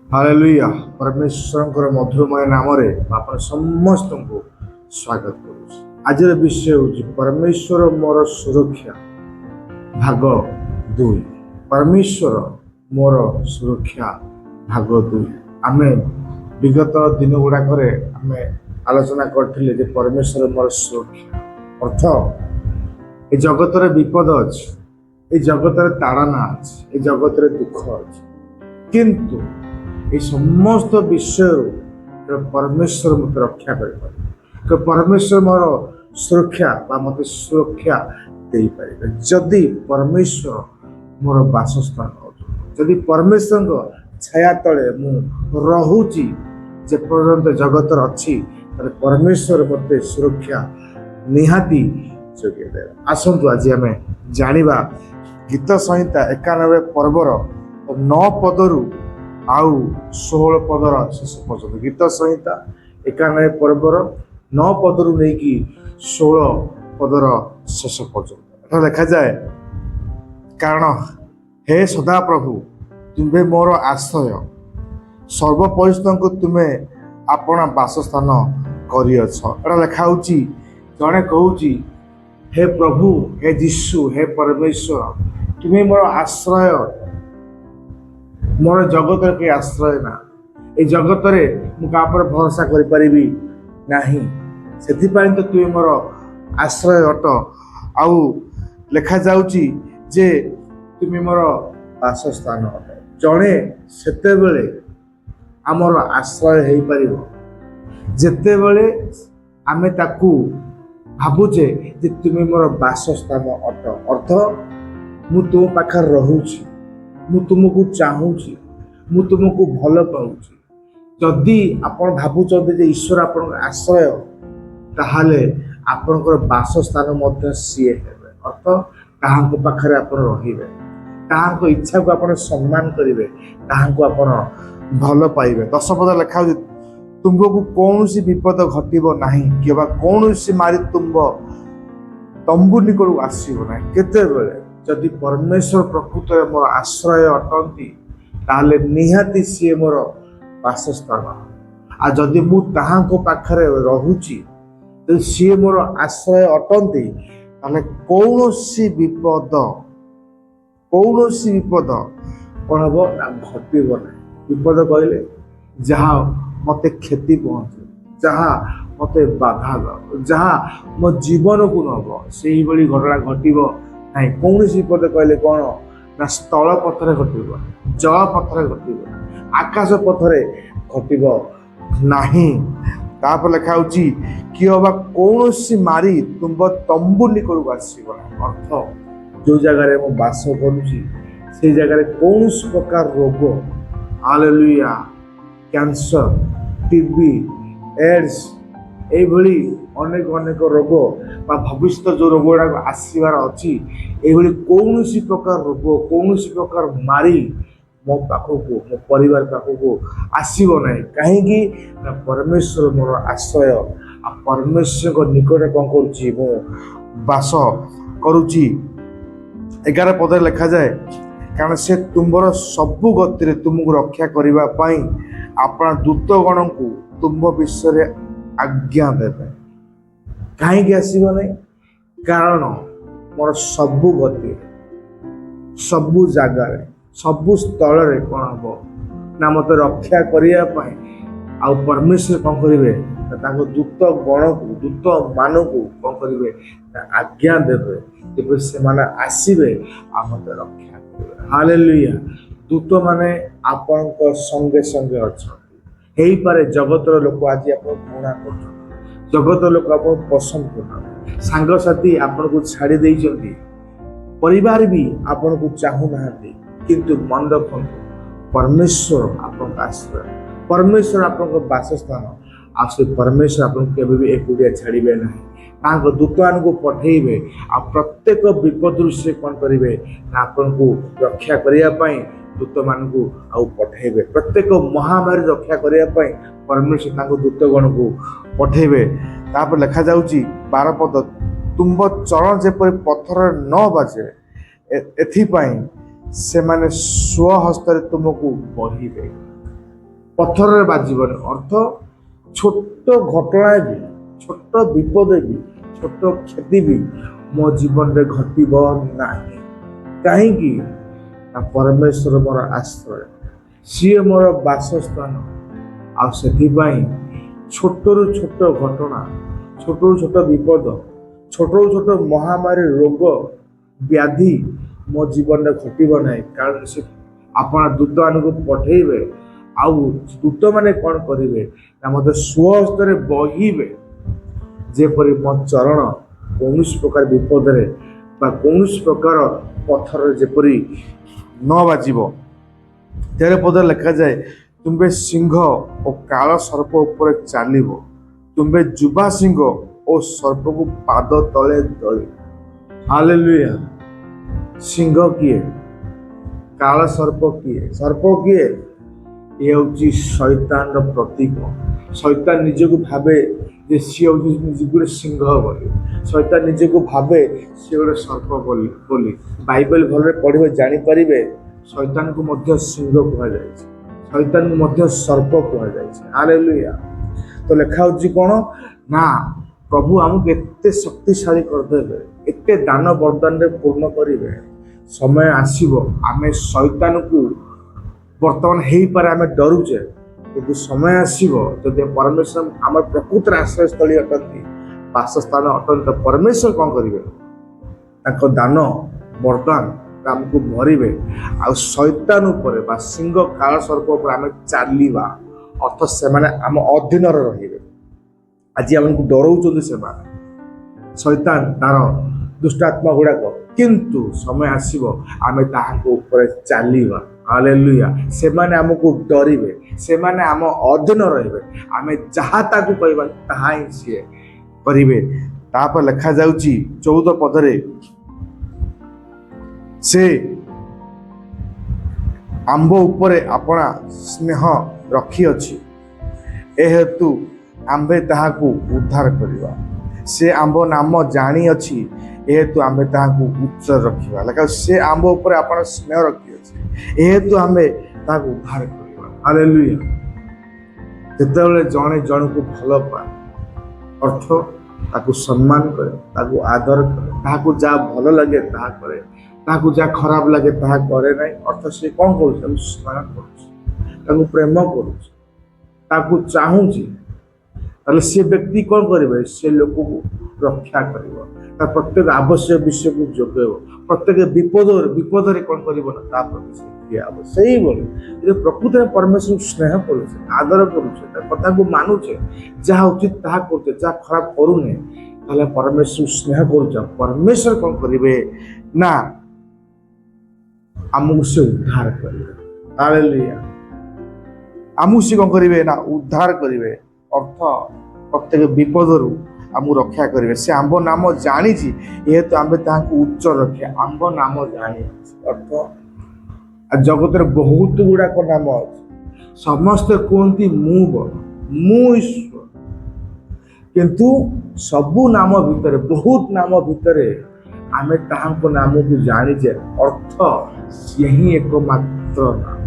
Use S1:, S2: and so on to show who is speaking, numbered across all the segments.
S1: Hallelujah परमेश्वर मधुरमय नाम आपण समस्त को स्वागत करुँ। आज विषय हूँ परमेश्वर मोर सुरक्षा भाग 2। परमेश्वर मोर सुरक्षा भाग 2। आम विगत दिन गुड़ाक आलोचना करथिले परमेश्वर मोर सुरक्षा अर्थ ए जगत विपद अच्छी, ए जगत ताड़ना अच्छी, ए जगत दुख अच्छी, किंतु ये समस्त विषय परमेश्वर मत रक्षा कर परमेश्वर मोर सुरक्षा मत सुरक्षा दे पारे जदि परमेश्वर मोर बासस्थान जदि परमेश्वर छाया तले मु रहुची जे पर्यंत जगत अच्छी परमेश्वर मत सुरक्षा निहाती जोगे दे। आसतु आज आम जानिबा गीत संहिता 91 पर्वर 9 पदरू आउ 16 पदर शेष पर्यटन। गीत संहिता 91 पर्वर 9 पदरू नहीं 16 पदर शेष पर्यटन लिखा जाए, कारण हे सदा प्रभु तुम्हें मोर आश्रय, सर्वपरिचित को तुम्हें आपण बासस्थान करियछ। लिखा जड़े कहूँ हे प्रभु, हे यीशु, हे परमेश्वर तुम्हें मोर आश्रय, मोर जगत के आश्रय ना। ए जगत रे मु का पर भरोसा करि परिबी नाही, सेथिपाई तो तुम मोर आश्रय अट। आउ लेखा जाउची जे तुम मोर वासस्थान अट। जणे सेते बेले आमर आश्रय हेई परिबो जेते बेले आमे ताकू भाबुचे जे तुम मोर वासस्थान अट। अर्थ मु तुम पाखर रहूची, मु तुमको चाहूची, मु तुमको भल पाऊची। जदि आपण भाबुचंते जे ईश्वर आपण आश्रय ताहाले आपणकर वासस्थान मध्य सीए हेबे। अर्थ ताहांको पाखरे आपण रहिबे, ताहांको इच्छा को आपण सम्मान करिवे, ताहांको आपण भल पाइबे। 10 पद लिखा हो तुमको कौनसी विपद घटिबो नाही, केबा कौनसी मारी तंबू निकट आसीबो नाही। केते बेले जदि परमेश्वर प्रकृत मोर आश्रय अटंती ताले निहाती सी मोर वासस्थान। आ जदि मु ताहांको पाखरे रहूची तो सी मोर आश्रय अटंती ताले कौनसी विपद कौन हम ना घटब ना। विपद कहले जहाँ मते क्षति पहुँचे, जहाँ मते बाधा दब, जहाँ मो जीवन को नब से घटना घटब नहीं। कौन विपद कहले कौन ना स्थल पथरे घटब, जल पथरे घटब, आकाश पथरे घटब नहीं। तापर लिखा होची कि अबा कौन मारी तुम तंबू निकट आसब ना। अर्थ जो जगार मु बास करुची से जगार कौन प्रकार रोग, हालेलुया, कैंसर, टीबी, एड्स एभली अनेक अनेक रोग बा भविष्य जो रोग गुड़ाक आसबार अच्छी ये कौन प्रकार रोग, कौन प्रकार मारी मो पाखक मो परिवार पाखक आसब ना। कहीं परमेश्वर मोर आश्रय आ परमेश्वर निकट कौन करस करुची। 11 पद लिखा जाए, कारण से तुमर सबु गति तुमको रक्षा करने अपना दूतगण को तुम विषय आज्ञा देवे। कहीं आसब ना, कारण मोर सबु गति सबु जगार सबु स्थल कौन हम ना मत रक्षा करने आ परमेश्वर कौन करेंगे दूत गण को दूत मान को कौन करेंगे आज्ञा देवे, तेज से आसवे आ मत रक्षा करेंगे। हालेलुया। दूत माने आपण संगे संगे अच्छा पारे जगतर लोक आज आप घृणा कर, जगत लोक आप पसंद करना, सांगसाथी आपन को छाड़ी देइछंती, परिवार भी आपन को चाहू ना, किंतु मन रखु परमेश्वर आपन आश्रय, परमेश्वर आपन वासस्थान। आ से परमेश्वर आपन केबे भी एकुडिया छाड़िबे नहीं, दूतमान को पठेबे आ प्रत्येक विपद से कौन करेंगे ना आपन को रक्षा करने दूत मान को आउ पठेबे। प्रत्येक महामारी रक्षा करने परमेश्वर दूतगण को पठेबे। तापर लिखा जाउची 12 पद, तुम चरण जेपरि पत्थर न बाजे एथिपाई से माने स्वहस्तर तुमको बढ़िबे। ପଥରରେ ବାଜିବନି। ଅର୍ଥ ଛୋଟ ଘଟଣା ବି, ଛୋଟ ବିପଦ ବି, ଛୋଟ କ୍ଷତି ବି ମୋ ଜୀବନରେ ଘଟିବ ନାହିଁ। କାହିଁକି ନା ପରମେଶ୍ୱର ମୋର ଆଶ୍ରୟ, ସିଏ ମୋର ବାସସ୍ଥାନ। ଆଉ ସେଥିପାଇଁ ଛୋଟରୁ ଛୋଟ ଘଟଣା, ଛୋଟରୁ ଛୋଟ ବିପଦ, ଛୋଟରୁ ଛୋଟ ମହାମାରୀ ରୋଗ ବ୍ୟାଧି ମୋ ଜୀବନରେ ଘଟିବ ନାହିଁ। କାରଣ ସେ ଆପଣ ଦୂତମାନଙ୍କୁ ପଠେଇବେ, ଆଉ ଦୂତମାନେ କ'ଣ କରିବେ ନା ମୋତେ ସ୍ୱହସ୍ତରେ ବହିବେ, ଯେପରି ମୋ ଚରଣ କୌଣସି ପ୍ରକାର ବିପଦରେ ବା କୌଣସି ପ୍ରକାର ପଥରରେ ଯେପରି ନ ବାଜିବ। 13 ପଦରେ ଲେଖାଯାଏ, ତୁମ୍ଭେ ସିଂହ ଓ କାଳ ସର୍ପ ଉପରେ ଚାଲିବ, ତୁମ୍ଭେ ଯୁବା ସିଂହ ଓ ସର୍ପକୁ ପାଦ ତଳେ ଦଳିବ। ହାଲେଲୁୟା। ସିଂହ କିଏ? କାଳ ସର୍ପ କିଏ? ସର୍ପ କିଏ? ଇଏ ହେଉଛି ଶୈତାନର ପ୍ରତୀକ। ଶୈତାନ ନିଜକୁ ଭାବେ ଯେ ସିଏ ହେଉଛି ଗୋଟେ ସିଂହ ବୋଲି, ଶୈତାନ ନିଜକୁ ଭାବେ ସିଏ ଗୋଟେ ସର୍ପ ବୋଲି। ବାଇବେଲ ଭଲରେ ପଢ଼ିବେ ଜାଣିପାରିବେ, ଶୈତାନକୁ ମଧ୍ୟ ସିଂହ କୁହାଯାଇଛି, ଶୈତାନକୁ ମଧ୍ୟ ସର୍ପ କୁହାଯାଇଛି। ହାଲେଲୁୟା। ତ ଲେଖା ହେଉଛି କ'ଣ ନା ପ୍ରଭୁ ଆମକୁ ଏତେ ଶକ୍ତିଶାଳୀ କରିଦେବେ, ଏତେ ଦାନ ବର୍ଦ୍ଦାନରେ ପୂର୍ଣ୍ଣ କରିବେ। ସମୟ ଆସିବ ଆମେ ଶୈତାନକୁ, ବର୍ତ୍ତମାନ ହେଇପାରେ ଆମେ ଡରୁଛେ, କିନ୍ତୁ ସମୟ ଆସିବ ଯଦି ପରମେଶ୍ୱର ଆମର ପ୍ରକୃତରେ ଆଶ୍ରୟସ୍ଥଳୀ ଅଟନ୍ତି, ବାସସ୍ଥାନ ଅଟନ୍ତି, ତ ପରମେଶ୍ୱର କ'ଣ କରିବେ? ତାଙ୍କ ଦାନ ବର୍ଦ୍ଦାନ ଆମକୁ ଭରିବେ, ଆଉ ଶୈତାନ ଉପରେ ବା ସିଂହ କାଳ ସର୍ପ ଉପରେ ଆମେ ଚାଲିବା। ଅର୍ଥ ସେମାନେ ଆମ ଅଧୀନରେ ରହିବେ। ଆଜି ଆମକୁ ଡରଉଛନ୍ତି ସେମାନେ, ଶୈତାନ ତାର ଦୁଷ୍ଟାତ୍ମା ଗୁଡ଼ାକ, କିନ୍ତୁ ସମୟ ଆସିବ ଆମେ ତାହାଙ୍କ ଉପରେ ଚାଲିବା। ହାଲେଲୁୟା। ସେମାନେ ଆମକୁ ଡରିବେ, ସେମାନେ ଆମ ଅଧୀନ ରହିବେ, ଆମେ ଯାହା ତାକୁ କହିବା ତାହା ହିଁ ସିଏ କରିବେ। ତାପରେ ଲେଖାଯାଉଛି 14 ପଦରେ, ସେ ଆମ୍ଭ ଉପରେ ଆପଣା ସ୍ନେହ ରଖିଅଛି, ଏ ହେତୁ ଆମ୍ଭେ ତାହାକୁ ଉଦ୍ଧାର କରିବା। ସେ ଆମ୍ଭ ନାମ ଜାଣିଅଛି, ଏ ହେତୁ ଆମେ ତାହାକୁ ଉଚ୍ଚ ରଖିବା। ଲେଖା ସେ ଆମ୍ଭ ଉପରେ ଆପଣ ସ୍ନେହ ରଖିଅଛି, ଏ ହେତୁ ଆମେ ତାହାକୁ ଉଦ୍ଧାର କରିବା। ହାଲେଲୁୟା। ଯେତେବେଳେ ଜଣେ ଜଣକୁ ଭଲ ପାଏ, ଅର୍ଥ ତାକୁ ସମ୍ମାନ କରେ, ତାକୁ ଆଦର କରେ, ତାହାକୁ ଯାହା ଭଲ ଲାଗେ ତାହା କରେ, ତାହାକୁ ଯାହା ଖରାପ ଲାଗେ ତାହା କରେ ନାହିଁ। ଅର୍ଥ ସେ କ'ଣ କରୁଛି? ତାକୁ ସ୍ନେହ କରୁଛି, ତାକୁ ପ୍ରେମ କରୁଛି, ତାକୁ ଚାହୁଁଛି। ତାହେଲେ ସେ ବ୍ୟକ୍ତି କ'ଣ କରିବେ? ସେ ଲୋକକୁ ରକ୍ଷା କରିବ, ତା ପ୍ରତ୍ୟେକ ଆବଶ୍ୟକ ବିଷୟକୁ ଯୋଗାଇବ, ପ୍ରତ୍ୟେକ ବିପଦରେ କ'ଣ କରିବ ନା ତା ପ୍ରତି ସେ ଠିଆ ହେବ। ସେଇଭଳି ଯଦି ପ୍ରକୃତରେ ପରମେଶ୍ୱରକୁ ସ୍ନେହ କରୁଛେ, ଆଦର କରୁଛେ, ତା କଥାକୁ ମାନୁଛେ, ଯାହା ଉଚିତ ତାହା କରୁଛେ, ଯାହା ଖରାପ କରୁନେ, ତାହେଲେ ପରମେଶ୍ୱରକୁ ସ୍ନେହ କରୁଛ, ପରମେଶ୍ୱର କ'ଣ କରିବେ ନା ଆମକୁ ସେ ଉଦ୍ଧାର କରିବେ। ହାଲେଲୁୟା। ଆମକୁ ସେ କ'ଣ କରିବେ ନା ଉଦ୍ଧାର କରିବେ। ଅର୍ଥ ପ୍ରତ୍ୟେକ ବିପଦରୁ ଆମକୁ ରକ୍ଷା କରିବେ। ସେ ଆମ୍ଭ ନାମ ଜାଣିଛି, ଯେହେତୁ ଆମ୍ଭେ ତାହାକୁ ଉଚ୍ଚ ରଖିବା। ଆମ୍ଭ ନାମ ଜାଣିଛି ଅର୍ଥ ଜଗତରେ ବହୁତ ଗୁଡ଼ାକ ନାମ ଅଛି। ସମସ୍ତେ କୁହନ୍ତି ମୁଁ ବଡ଼, ମୁଁ ଈଶ୍ୱର, କିନ୍ତୁ ସବୁ ନାମ ଭିତରେ, ବହୁତ ନାମ ଭିତରେ ଆମେ ତାହାଙ୍କ ନାମକୁ ଜାଣିଛେ। ଅର୍ଥ ସିଏ ହିଁ ଏକମାତ୍ର ନାମ,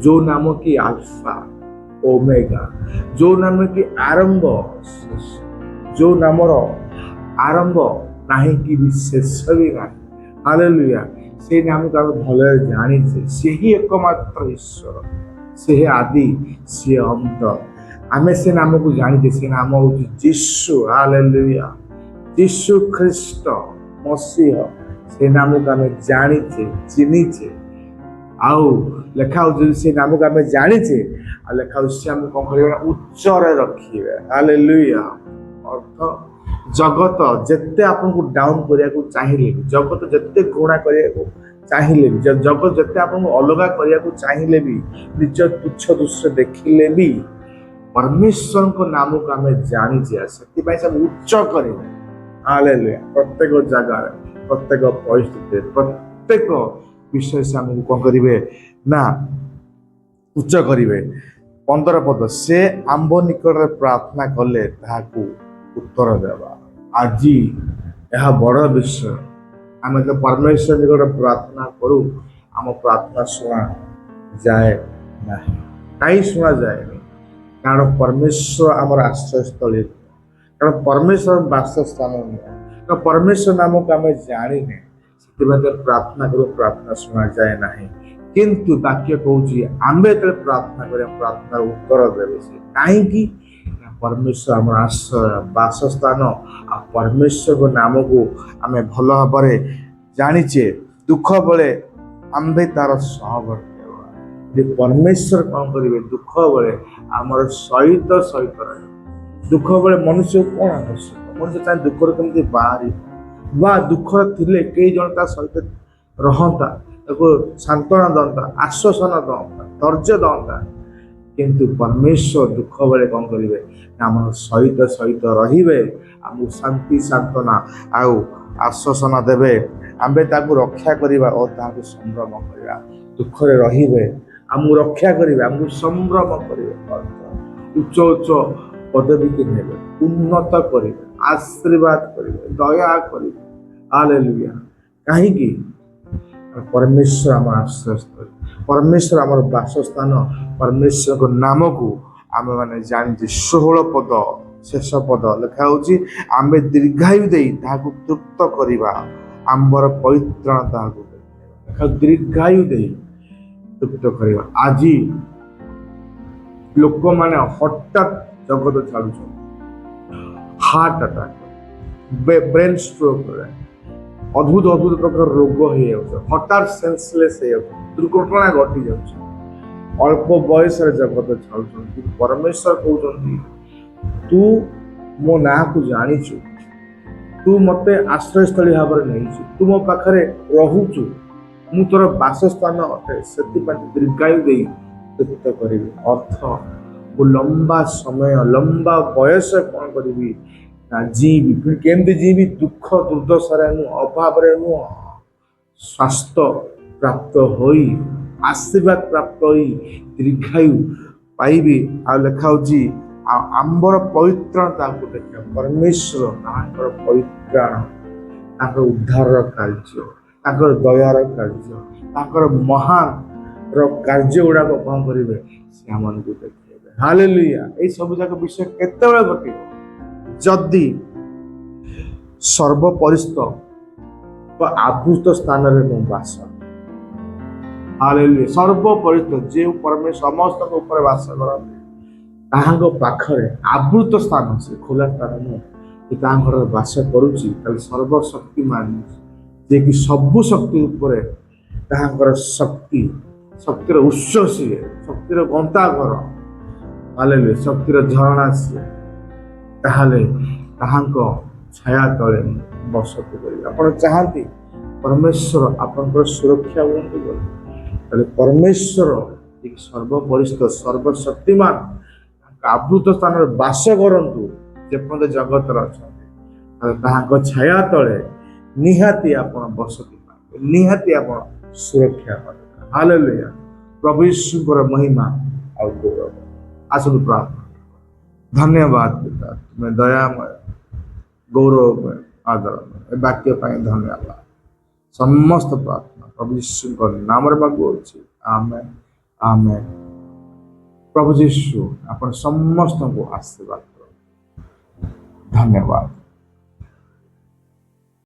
S1: ଯୋଉ ନାମ କି ଆଲଫା ଓମେଗା, ଯୋଉ ନାମ କି ଆରମ୍ଭ, ଯୋଉ ନାମର ଆରମ୍ଭ ନାହିଁ କି ବି ଶେଷ ବି ନାହିଁ। ହାଲେଲୁୟା। ସେଇ ନାମକୁ ଆମେ ଭଲରେ ଜାଣିଛେ। ସେ ହିଁ ଏକମାତ୍ର ଈଶ୍ୱର, ସେ ଆଦି, ସିଏ ଅନ୍ତ। ଆମେ ସେ ନାମକୁ ଜାଣିଛେ। ସେ ନାମ ହେଉଛି ଯୀଶୁ। ହାଲେଲୁୟା। ଯୀଶୁ ଖ୍ରୀଷ୍ଟ ମସିହ, ସେ ନାମକୁ ଆମେ ଜାଣିଛେ, ଚିହ୍ନିଛେ। ଆଉ ଲେଖା ହେଉଛି ସେ ନାମକୁ ଆମେ ଜାଣିଛେ, ଆଉ ଲେଖା ହେଉଛି ସେ ଆମକୁ କ'ଣ କରିବେ? ଉଚ୍ଚରେ ରଖିବେ। ହାଲେଲୁୟା। ଅର୍ଥ ଜଗତ ଯେତେ ଆପଣଙ୍କୁ ଡାଉନ୍ କରିବାକୁ ଚାହିଁଲେ ବି, ଜଗତ ଯେତେ ଘୃଣା କରିବାକୁ ଚାହିଁଲେ ବି, ଜଗତ ଯେତେ ଆପଣଙ୍କୁ ଅଲଗା କରିବାକୁ ଚାହିଁଲେ ବି, ନିଜ ତୁଚ୍ଛ ଦୃଶ୍ୟ ଦେଖିଲେ ବି, ପରମେଶ୍ୱରଙ୍କ ନାମକୁ ଆମେ ଜାଣିଛେ, ସେଥିପାଇଁ ସେ ଉଚ୍ଚ କରିବେ। ହାଲେଲୁୟା। ପ୍ରତ୍ୟେକ ଜାଗାରେ, ପ୍ରତ୍ୟେକ ପରିସ୍ଥିତିରେ, ପ୍ରତ୍ୟେକ ବିଷୟ ସେ ଆମକୁ କ'ଣ କରିବେ ନା ଉଚ୍ଚ କରିବେ। 15 ପଦ, ସେ ଆମ୍ଭ ନିକଟରେ ପ୍ରାର୍ଥନା କଲେ ତାହାକୁ ଉତ୍ତର ଦେବା। ଆଜି ଏହା ବଡ଼ ବିଷୟ। ଆମେ ତ ପରମେଶ୍ୱର ନିକଟରେ ପ୍ରାର୍ଥନା କରୁ, ଆମ ପ୍ରାର୍ଥନା ଶୁଣା ଯାଏ ନାହିଁ। କାହିଁ ଶୁଣାଯାଏନି? କାରଣ ପରମେଶ୍ୱର ଆମର ଆଶ୍ରୟସ୍ଥଳୀ ନୁହଁ, କାରଣ ପରମେଶ୍ୱର ବାସସ୍ଥାନ ନୁହଁ, କାରଣ ପରମେଶ୍ୱର ନାମକୁ ଆମେ ଜାଣିନେ, ସେଥିପାଇଁ ଯେତେବେଳେ ପ୍ରାର୍ଥନା କରୁ ପ୍ରାର୍ଥନା ଶୁଣାଯାଏ ନାହିଁ। କିନ୍ତୁ ବାକ୍ୟ କହୁଛି ଆମେ ଯେତେବେଳେ ପ୍ରାର୍ଥନା କରିବା ପ୍ରାର୍ଥନାର ଉତ୍ତର ଦେବେ ସେ। କାହିଁକି? ପରମେଶ୍ୱର ଆମର ଆଶ୍ରୟ ବାସସ୍ଥାନ। ଆଉ ପରମେଶ୍ୱରଙ୍କ ନାମକୁ ଆମେ ଭଲ ଭାବରେ ଜାଣିଛେ। ଦୁଃଖ ବେଳେ ଆମ୍ଭେ ତାର ସହବର୍ତ୍ତୀ ହେବା। ପରମେଶ୍ୱର କଣ କରିବେ? ଦୁଃଖ ବେଳେ ଆମର ସହିତ ରହିବେ। ଦୁଃଖ ବେଳେ ମନୁଷ୍ୟକୁ କଣ ଆବଶ୍ୟକ? ମଣିଷ ଚାହେଁ ଦୁଃଖରୁ କେମିତି ବାହାରିବ, ବା ଦୁଃଖରେ ଥିଲେ କେହି ଜଣେ ତା ସହିତ ରହନ୍ତା, ତାକୁ ସାନ୍ତ୍ୱନା ଦଅନ୍ତା, ଆଶ୍ୱାସନା ଦଅନ୍ତା, ଧୈର୍ଯ୍ୟ ଦଅନ୍ତା। କିନ୍ତୁ ପରମେଶ୍ୱର ଦୁଃଖ ବେଳେ କଣ କରିବେ? ଆମର ସହିତ ରହିବେ, ଆମକୁ ଶାନ୍ତି ସାନ୍ତ୍ୱନା ଆଉ ଆଶ୍ୱାସନା ଦେବେ। ଆମ୍ଭେ ତାକୁ ରକ୍ଷା କରିବା ଓ ତାହାକୁ ସମ୍ଭ୍ରମ କରିବା। ଦୁଃଖରେ ରହିବେ, ଆମକୁ ରକ୍ଷା କରିବେ, ଆମକୁ ସମ୍ଭ୍ରମ କରିବେ, ଉଚ୍ଚ ଉଚ୍ଚ ପଦବୀକି ନେବେ, ଉନ୍ନତ କରିବେ, ଆଶୀର୍ବାଦ କରିବେ, ଦୟା କରିବେ। ହାଲେଲୁୟା। କାହିଁକି? ପରମେଶ୍ୱର ଆମର ଆଶ୍ରୟସ୍ଥଳୀ, ପରମେଶ୍ୱର ଆମର ବାସସ୍ଥାନ। ପରମେଶ୍ୱରଙ୍କ ନାମକୁ ଆମେ ମାନେ ଜାଣିଛେ। 16 ପଦ ଶେଷ ପଦ ଲେଖା ହଉଛି, ଆମେ ଦୀର୍ଘାୟୁ ଦେଇ ତାହାକୁ ତୃପ୍ତ କରିବା, ଆମ୍ବର ପରିତ୍ରାଣ ତାହାକୁ ଲେଖା, ଦୀର୍ଘାୟୁ ଦେଇ ତୃପ୍ତ କରିବା। ଆଜି ଲୋକମାନେ ହଠାତ୍ ଜଗତ ଛାଡୁଛନ୍ତି, ହାର୍ଟ ଆଟାକ୍, ବ୍ରେନ୍ ଷ୍ଟ୍ରୋକରେ ଅଦ୍ଭୁତ ପ୍ରକାର ରୋଗ ହେଇଯାଉଛି, ହଠାତ୍ ସେନ୍ସଲେସ୍ ହେଇଯାଉଛି, ଦୁର୍ଘଟଣା ଘଟି ଯାଉଛି। ଅଳ୍ପ ବୟସରେ ଜଗତ ଛାଡୁଛନ୍ତି। ପରମେଶ୍ୱର କହୁଛନ୍ତି, ତୁ ମୋ ନାଁକୁ ଜାଣିଛୁ, ତୁ ମତେ ଆଶ୍ରୟସ୍ଥଳୀ ଭାବରେ ନେଇଛୁ, ତୁ ମୋ ପାଖରେ ରହୁଛୁ, ମୁଁ ତୋର ବାସସ୍ଥାନ ଅଟେ, ସେଥିପାଇଁ ଦୀର୍ଘାୟୁ ଦେଇ ତୃପ୍ତ କରିବି। ଅର୍ଥ, ମୁଁ ଲମ୍ବା ସମୟ ଲମ୍ବା ବୟସ କଣ କରିବି ନା ଯିବି। କେମିତି ଯିବି? ଦୁଃଖ ଦୁର୍ଦ୍ଦଶାରେ ନୁହଁ, ଅଭାବରେ ନୁହଁ, ସ୍ୱାସ୍ଥ୍ୟ ପ୍ରାପ୍ତ ହୋଇ, ଆଶୀର୍ବାଦ ପ୍ରାପ୍ତ ହୋଇ ଦୀର୍ଘାୟୁ ପାଇବି। ଆଉ ଲେଖା ହଉଛି, ଆଉ ଆମ୍ବର ପରିତ୍ରାଣ ତାହାକୁ ଦେଖିବ। ପରମେଶ୍ୱର ତାହାଙ୍କର ପରିତ୍ରାଣ, ତାଙ୍କର ଉଦ୍ଧାରର କାର୍ଯ୍ୟ, ତାଙ୍କର ଦୟାର କାର୍ଯ୍ୟ, ତାଙ୍କର ମହାନ ର କାର୍ଯ୍ୟ ଗୁଡାକ କଣ କରିବେ? ସେ ଆମମାନଙ୍କୁ ଦେଖେଇବେ। ହାଲେଲୁୟା। ଏଇ ସବୁ ଯାକ ବିଷୟ କେତେବେଳେ ଘଟିବ? ଯଦି ସର୍ବପରିସ୍ଥ ବା ଆବୃତ ସ୍ଥାନରେ ମୁଁ ବାସ। ହାଲେଲୁୟା। ସର୍ବପରିସ୍ଥ, ଯେଉଁ ପରମେଶ୍ୱର ସମସ୍ତଙ୍କ ଉପରେ ବାସ କରନ୍ତି, ତାହାଙ୍କ ପାଖରେ ଆବୃତ ସ୍ଥାନ, ସେ ଖୋଲା ସ୍ଥାନ ନୁହଁ, ତାଙ୍କର ବାସ କରୁଛି, ତାହେଲେ ସର୍ବଶକ୍ତିମାନ, ଯିଏକି ସବୁ ଶକ୍ତି ଉପରେ ତାହାଙ୍କର ଶକ୍ତିର ଉତ୍ସ ସିଏ, ଶକ୍ତିର ଗନ୍ତାଘର। ହାଲେଲୁୟା। ଶକ୍ତିର ଝରଣା ସିଏ। ତାହେଲେ ତାହାଙ୍କ ଛାୟା ତଳେ ବସତି କରିବେ। ଆପଣ ଚାହାନ୍ତି ପରମେଶ୍ୱର ଆପଣଙ୍କର ସୁରକ୍ଷା ହୁଅନ୍ତୁ ବୋଲି, ତାହେଲେ ପରମେଶ୍ୱର ସର୍ବପରିସ୍ଥ ସର୍ବଶକ୍ତିମାନ ଆବୃତ ସ୍ଥାନରେ ବାସ କରନ୍ତୁ। ଯେପର୍ଯ୍ୟନ୍ତ ଜଗତରେ ଅଛନ୍ତି, ତାହେଲେ ତାହାଙ୍କ ଛାୟା ତଳେ ନିହାତି ଆପଣ ବସତି ପାଇବେ, ନିହାତି ଆପଣ ସୁରକ୍ଷା ପାଇବେ। ହାଲେଲୁୟା। ପ୍ରଭୁ ଯୀଶୁଙ୍କର ମହିମା ଆଉ ଗୌରବ। ଆସନ୍ତୁ ପ୍ରାର୍ଥନା। ଧନ୍ୟବାଦ ପିତା, ତୁମେ ଦୟାମୟ, ଗୌରବମୟ, ଆଦରଣୀୟ, ଏ ବାକ୍ୟ ପାଇଁ ଧନ୍ୟବାଦ। ସମସ୍ତ ପ୍ରାର୍ଥନା ପ୍ରଭୁ ଯୀଶୁଙ୍କ ନାମରେ ମାଗୁଅଛି। ଆମେନ୍, ଆମେନ୍। ପ୍ରଭୁ ଯୀଶୁ ଆପଣ ସମସ୍ତଙ୍କୁ ଆଶୀର୍ବାଦ କରନ୍ତୁ। ଧନ୍ୟବାଦ।